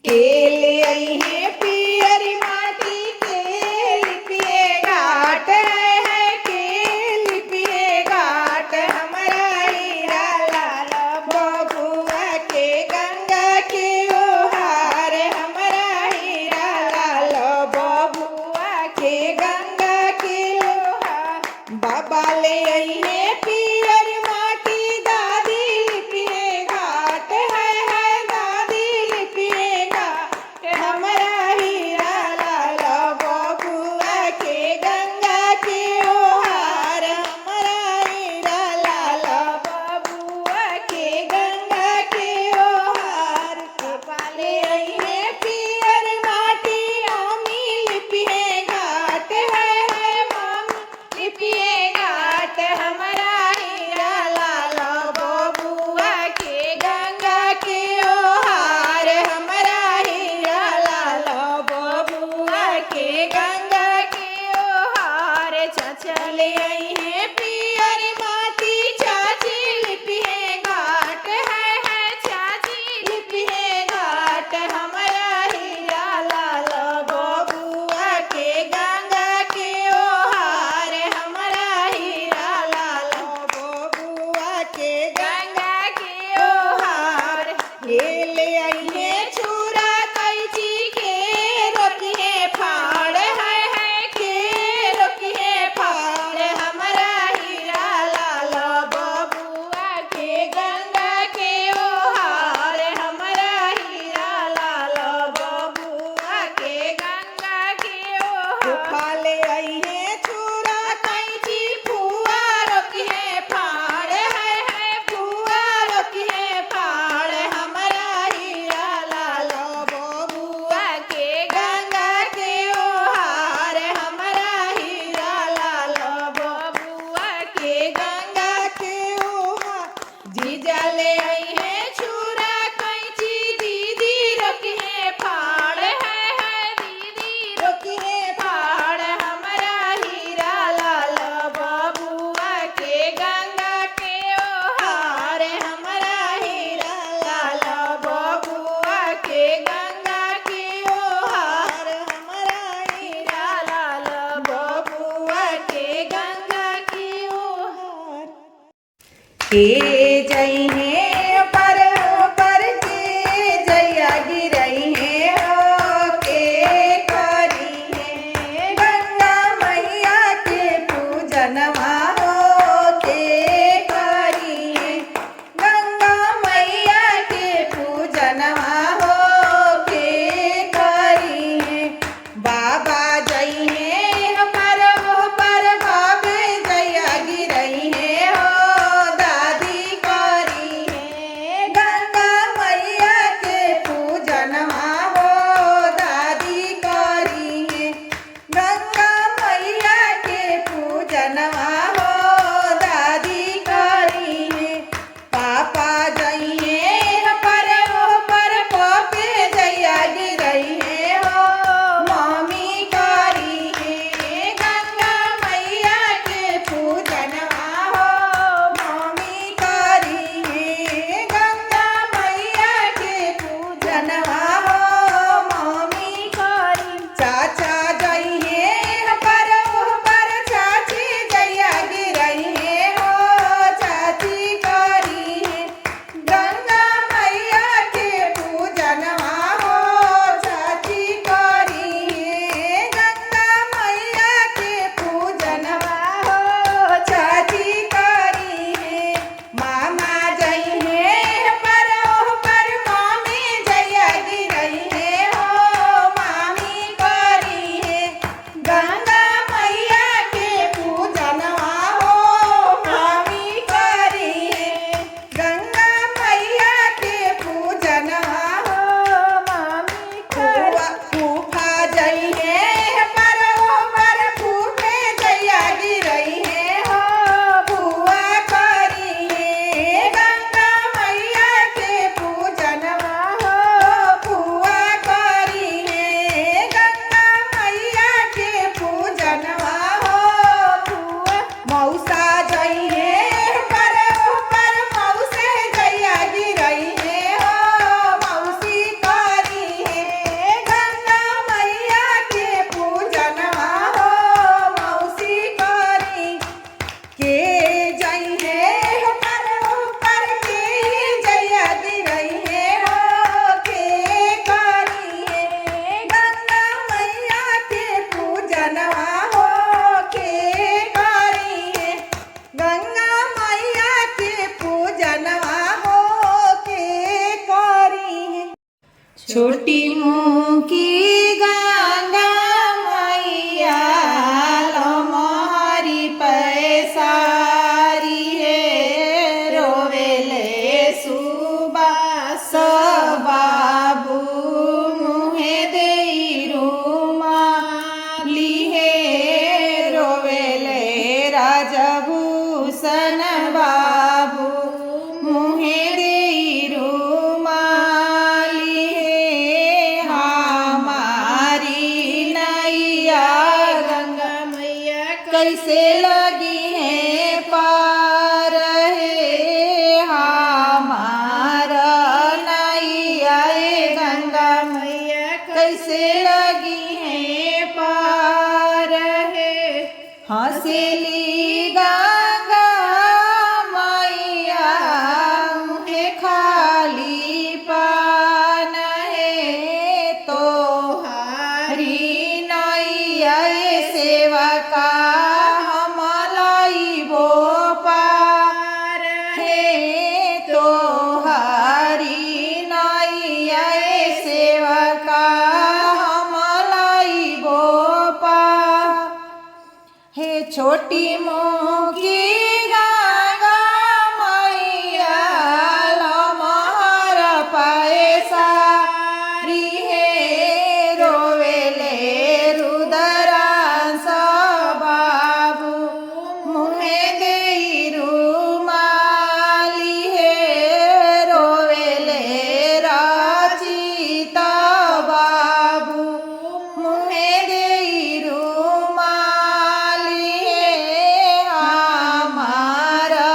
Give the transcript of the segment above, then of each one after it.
के ले आई है पियरी माटी के लिपिए घाट है के लिपिए घाट हमारा हीरा लाल बबुआ के गंगा के ओहार हमारा हीरा लाल बबुआ के गंगा के ओहार बाबा ले आई है पियरी माटी दादी लिपिए घाट है दादी लिपिए घाट हमारा हीरा लाल बबुआ के गंगा के ओहार हमारा हीरा लाल बबुआ के गंगा के ओहार बाबा ले आई है पियर माटी मामी लिपिए घाट है मामी लिपिए घाट हमारा हीरा लाल बबुआ के गंगा के ओहार हमारा हीरा लाल बबुआ के गंगा के ओहार चाचा ले आई है पियर माटी चाची लिपिए घाट है चाची लिपिए घाट हमारा हीरा लाल बबुआ के गंगा के ओहार हमारा हीरा लाल बबुआ के गंगा के ओहार ये ले आई है छुरा कैची के रोकिए फाड़ है के रोकिए फाड़ हमारा हीरा लाल बबुआ के गंगा के ओहार हमारा हीरा लाल बबुआ के गंगा के ओहार ले आई है छुरा कैची फुआ रोकिए फाड़ है फुआ रोकिए फाड़ हमारा हीरा लाल बबुआ के गंगा के ओहार हमारा हीरा लाल बबुआ के गंगा के ओहार जीजा ले आई है छुरा कैची दीदी रोकिए फाड़ है दीदी रोकिए फाड़ हमारा हीरा लाल बबुआ के गंगा के ओहार हमारा हीरा लाल बबुआ के गंगा के ओहार हमारा हीरा लाल बबुआ के गंगा के ओहार के जई है पर के जया गिरई है हो के करी है गंगा मैया के पूजनवा हो के करी है गंगा मैया के पूजनवा हो के करी है बाबा जई है पर बाबे जया गिरई है हो दादी करी छोटी मुकी गंगा मैया लमहरी पैसारी है रोवेले सुबास बाबू मुहे देई रुमाली है रोवेले राजभूषण बाबू मुहे देई रुमाली है हमारी नैया गंगा मैया कैसे लगी है पार है हमारा नैया गंगा मैया कैसे लगी है पार है हंसेली गंगा मैया मुहे खाली पान है तो हरी नैया सेवा का हमलाई वो पार है तो हरी नैया सेवा का हमलाई वो पार हे छोटी मोगी गंगा मैया लमहर पैसारी है रोवेले रुद्रांश बाबू मुहे देई रुमाली है रोवेले राचिता बाबू मुहे देई रुमाली है हमारा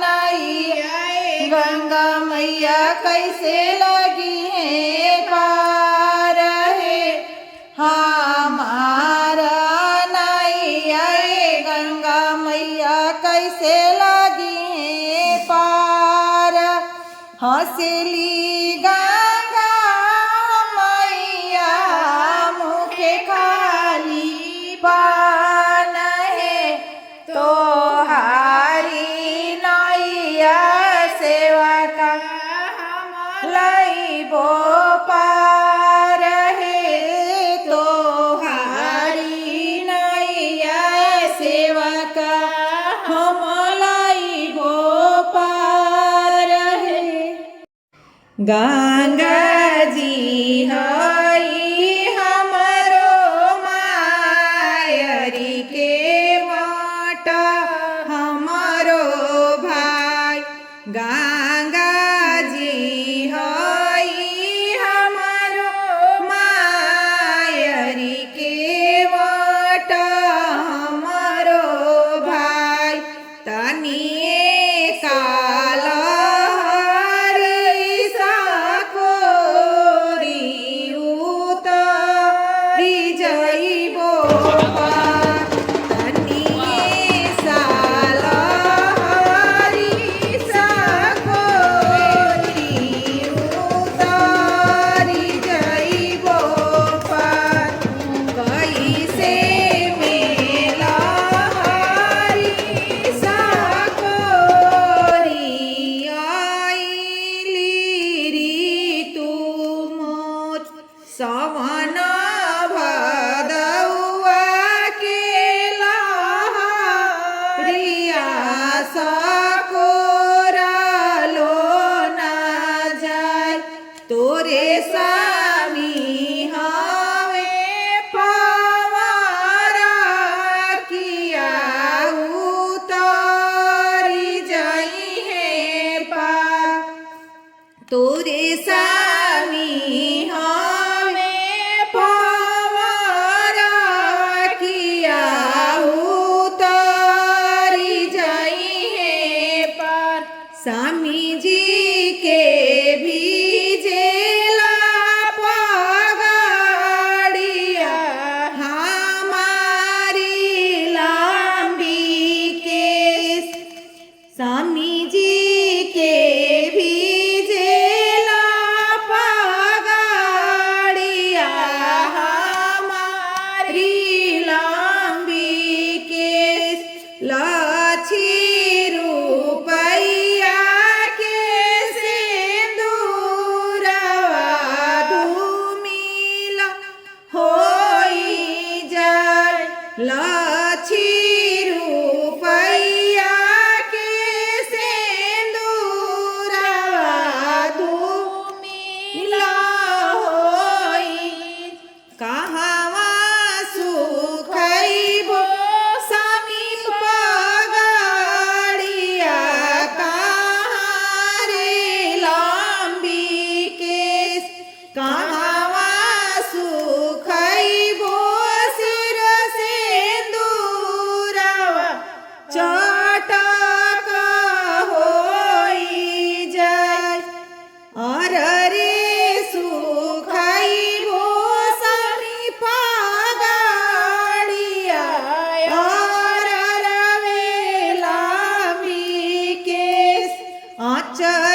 नैया गंगा मैया कैसे लगी है पार है हमारा नैया गंगा मैया कैसे लगी है पार हंसली गंगा मैया मुखे खाली पान है तो हारी नैया सेवा का लाई वो पार है तो हारी नैया सेवा का हमलाई वो पार है गंगा जी हई हमरो मायरी के मठ हमरो भाई गंगा जी हई हमरो मायरी के मठ हमरो भाई तनिए काल सवन भदौआ के लहरिया सकोरलो न जाय तोरे स्वामी हवे पवारा किया उतरी जाई है पार तोरे स्वामी स्वामी जी के भी जेला पग चल